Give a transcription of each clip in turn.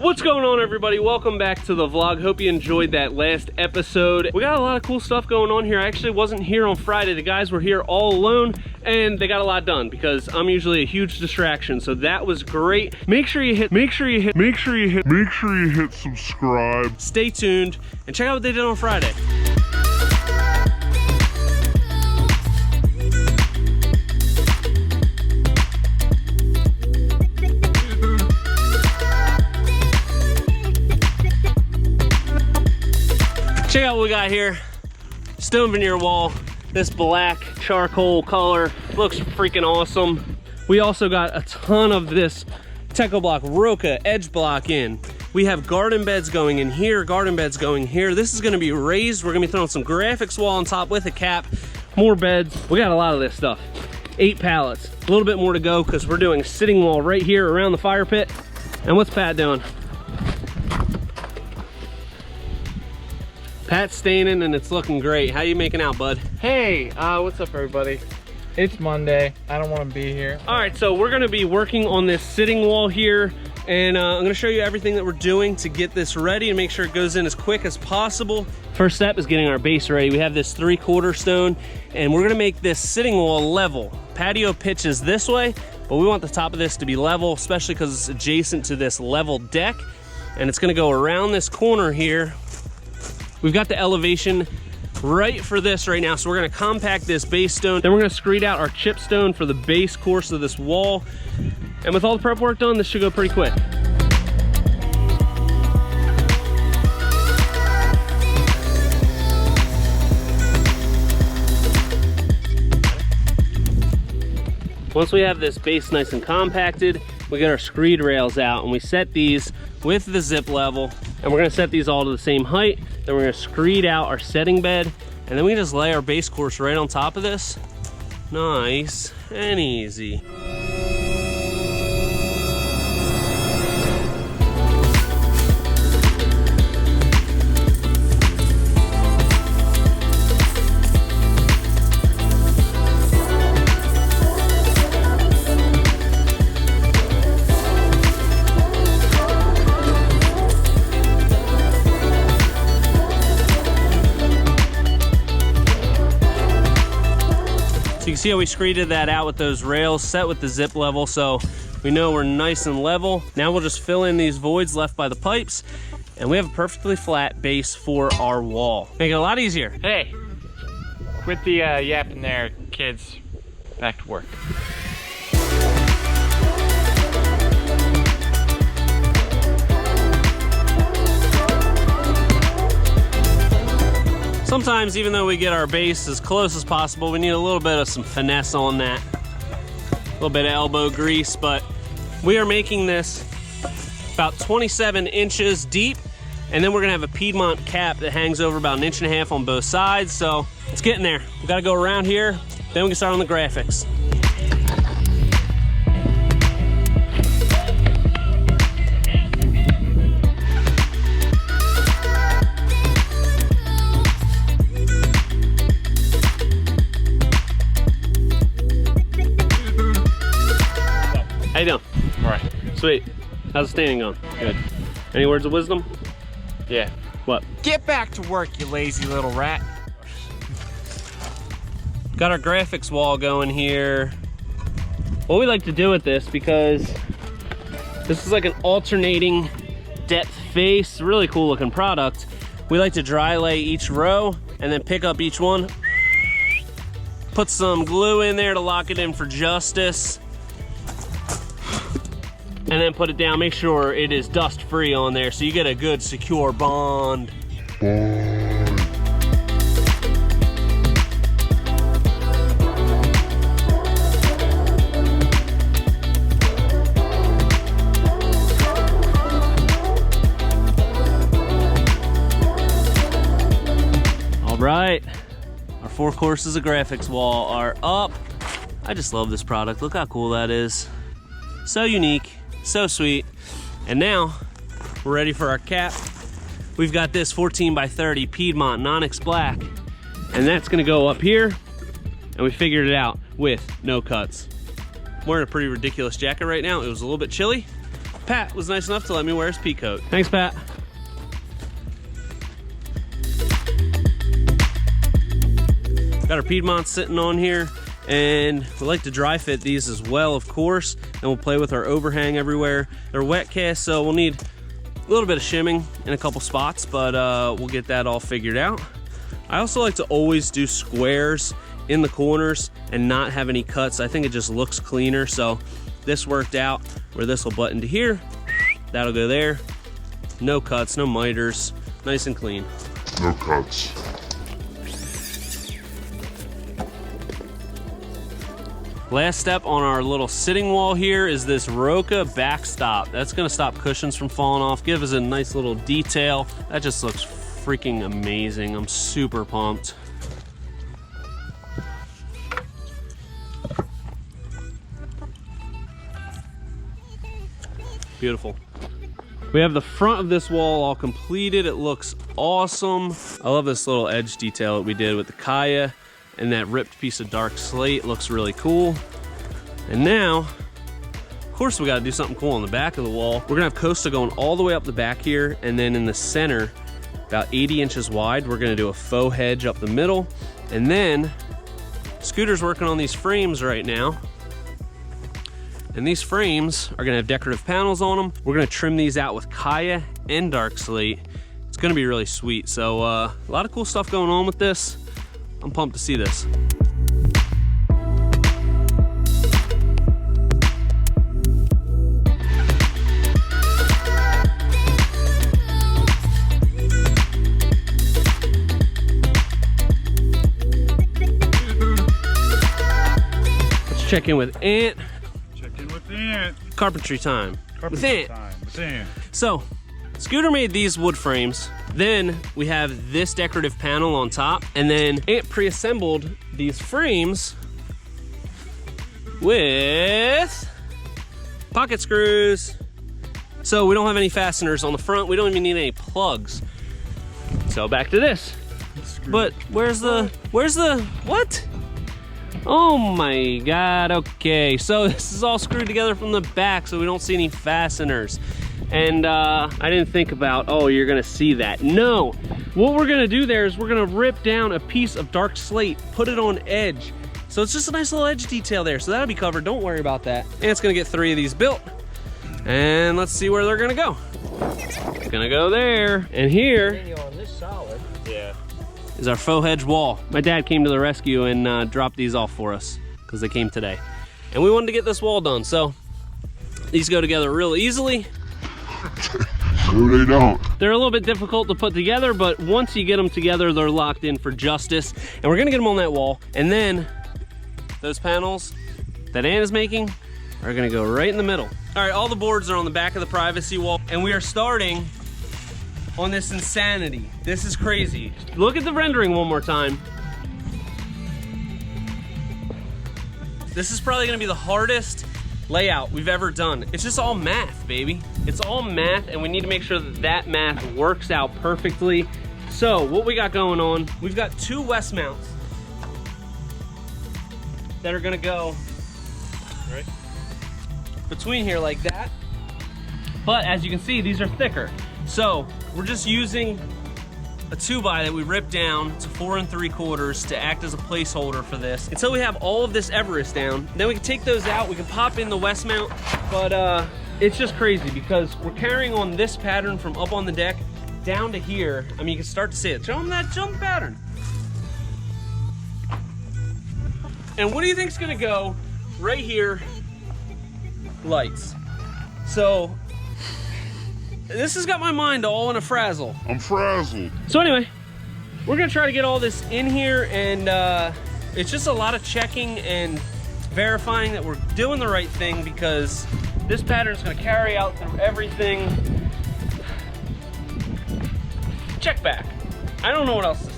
What's going on, everybody? Welcome back to the vlog. Hope you enjoyed that last episode. We got a lot of cool stuff going on here. I actually wasn't here on Friday. The guys were here all alone and they got a lot done because I'm usually a huge distraction. So that was great. Make sure you hit subscribe. Stay tuned and check out what they did on Friday. Check out what we got here. Stone veneer wall. This black charcoal color looks freaking awesome. We also got a ton of this Techo block, Rocka edge block in. We have garden beds going in here, garden beds going here. This is gonna be raised. We're gonna be throwing some Graphix wall on top with a cap, more beds. We got a lot of this stuff. 8 pallets, a little bit more to go because we're doing a sitting wall right here around the fire pit. And what's Pat doing? Pat's staining and it's looking great. How you making out, bud? Hey, what's up, everybody? It's Monday. I don't want to be here. All right, so we're gonna be working on this sitting wall here, and I'm gonna show you everything that we're doing to get this ready and make sure it goes in as quick as possible. First step is getting our base ready. We have this 3/4 stone, and we're gonna make this sitting wall level. Patio pitches this way, but we want the top of this to be level, especially because it's adjacent to this level deck, and it's gonna go around this corner here. We've got the elevation right for this right now, so we're gonna compact this base stone. Then we're gonna screed out our chip stone for the base course of this wall. And with all the prep work done, this should go pretty quick. Once we have this base nice and compacted, we get our screed rails out and we set these with the zip level, and we're gonna set these all to the same height. Then we're gonna screed out our setting bed, and then we just lay our base course right on top of this. Nice and easy. So you can see how we screeded that out with those rails set with the zip level, so we know we're nice and level. Now we'll just fill in these voids left by the pipes, and we have a perfectly flat base for our wall. Make it a lot easier. Hey, quit the yapping there, kids. Back to work. Sometimes, even though we get our base as close as possible, we need a little bit of some finesse on that. A little bit of elbow grease, but we are making this about 27 inches deep, and then we're gonna have a Piedmonte cap that hangs over about 1.5 inches on both sides, so it's getting there. We gotta go around here, then we can start on the Graphix. How you doing? All right. Sweet. How's the staining going? Good. Any words of wisdom? Yeah. What? Get back to work, you lazy little rat. Got our Graphix wall going here. What we like to do with this, because this is like an alternating depth face, really cool looking product. We like to dry lay each row and then pick up each one. Put some glue in there to lock it in for justice. And then put it down, make sure it is dust free on there so you get a good secure bond. All right, our 4 courses of Graphix wall are up. I just love this product. Look how cool that is. So unique. So sweet. And now we're ready for our cap. We've got this 14x30 Piedmonte Onyx black, and that's gonna go up here, and we figured it out with no cuts. I'm wearing a pretty ridiculous jacket right now. It was a little bit chilly. Pat was nice enough to let me wear his pea coat. Thanks, Pat. Got our Piedmonte sitting on here, and we like to dry fit these as well, of course, and we'll play with our overhang everywhere. They're wet cast, so we'll need a little bit of shimming in a couple spots, but we'll get that all figured out. I also like to always do squares in the corners and not have any cuts. I think it just looks cleaner, so this worked out where this will button to here, that'll go there. No cuts, no miters, nice and clean. No cuts. Last step on our little sitting wall here is this Rocka backstop. That's gonna stop cushions from falling off, give us a nice little detail. That just looks freaking amazing. I'm super pumped. Beautiful. We have the front of this wall all completed. It looks awesome. I love this little edge detail that we did with the Kaya and that ripped piece of dark slate. Looks really cool. And now, of course, we gotta do something cool on the back of the wall. We're gonna have Costa going all the way up the back here, and then in the center, about 80 inches wide, we're gonna do a faux hedge up the middle. And then, Scooter's working on these frames right now. And these frames are gonna have decorative panels on them. We're gonna trim these out with Kaya and dark slate. It's gonna be really sweet. So a lot of cool stuff going on with this. I'm pumped to see this. Let's check in with Ant. Check in with Ant. Carpentry time. With Ant. With Ant. So, Scooter made these wood frames. Then we have this decorative panel on top, and then Ant pre-assembled these frames with pocket screws. So we don't have any fasteners on the front. We don't even need any plugs. So back to this. But where's the, what? Oh my God, okay. So this is all screwed together from the back so we don't see any fasteners. And I didn't think about, oh, you're gonna see that. No, what we're gonna do there is we're gonna rip down a piece of dark slate, put it on edge. So it's just a nice little edge detail there. So that'll be covered, don't worry about that. And it's gonna get 3 of these built. And let's see where they're gonna go. It's gonna go there. And here is our faux hedge wall. My dad came to the rescue and dropped these off for us because they came today. And we wanted to get this wall done. So these go together real easily. No, they don't. They're a little bit difficult to put together, but once you get them together, they're locked in for justice. And we're gonna get them on that wall. And then those panels that Ann is making are gonna go right in the middle. All right, all the boards are on the back of the privacy wall, and we are starting on this insanity. This is crazy. Look at the rendering one more time. This is probably gonna be the hardest layout we've ever done. It's just all math, baby. It's all math, and we need to make sure that that math works out perfectly. So what we got going on, we've got 2 west mounts that are gonna go right between here like that. But as you can see, these are thicker. So we're just using a 2x that we ripped down to 4 3/4 to act as a placeholder for this until we have all of this Everest down. Then we can take those out, we can pop in the west mount, but it's just crazy because we're carrying on this pattern from up on the deck down to here. I mean, you can start to see it. Show them that jump pattern. And what do you think's gonna go right here? Lights. So this has got my mind all in a frazzle. I'm frazzled. So anyway, we're gonna try to get all this in here, and it's just a lot of checking and verifying that we're doing the right thing, because this pattern is gonna carry out through everything. Check back. I don't know what else to say.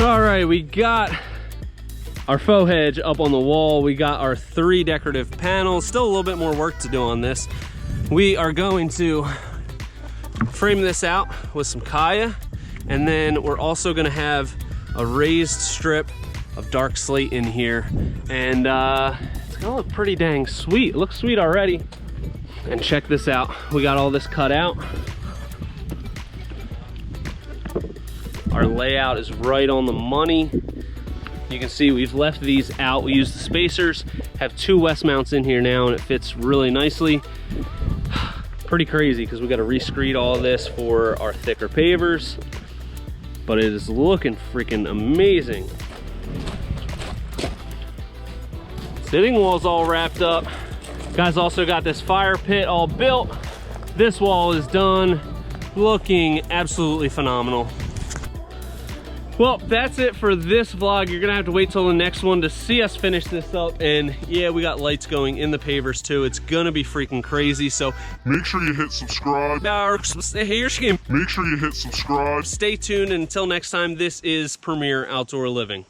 All right, we got our faux hedge up on the wall. We got our 3 decorative panels. Still a little bit more work to do on this. We are going to frame this out with some Kaya, and then we're also gonna have a raised strip of dark slate in here, and it's gonna look pretty dang sweet. It looks sweet already. And check this out, we got all this cut out. Our layout is right on the money. You can see we've left these out. We use the spacers, have 2 west mounts in here now, and it fits really nicely. Pretty crazy because we got to rescreed all of this for our thicker pavers, but it is looking freaking amazing. Sitting wall's all wrapped up. Guys also got this fire pit all built. This wall is done, looking absolutely phenomenal. Well, that's it for this vlog. You're gonna have to wait till the next one to see us finish this up. And yeah, we got lights going in the pavers too. It's gonna be freaking crazy. So Make sure you hit subscribe. here's your game. Make sure you hit subscribe. Stay tuned. Until next time, this is Premier Outdoor Living.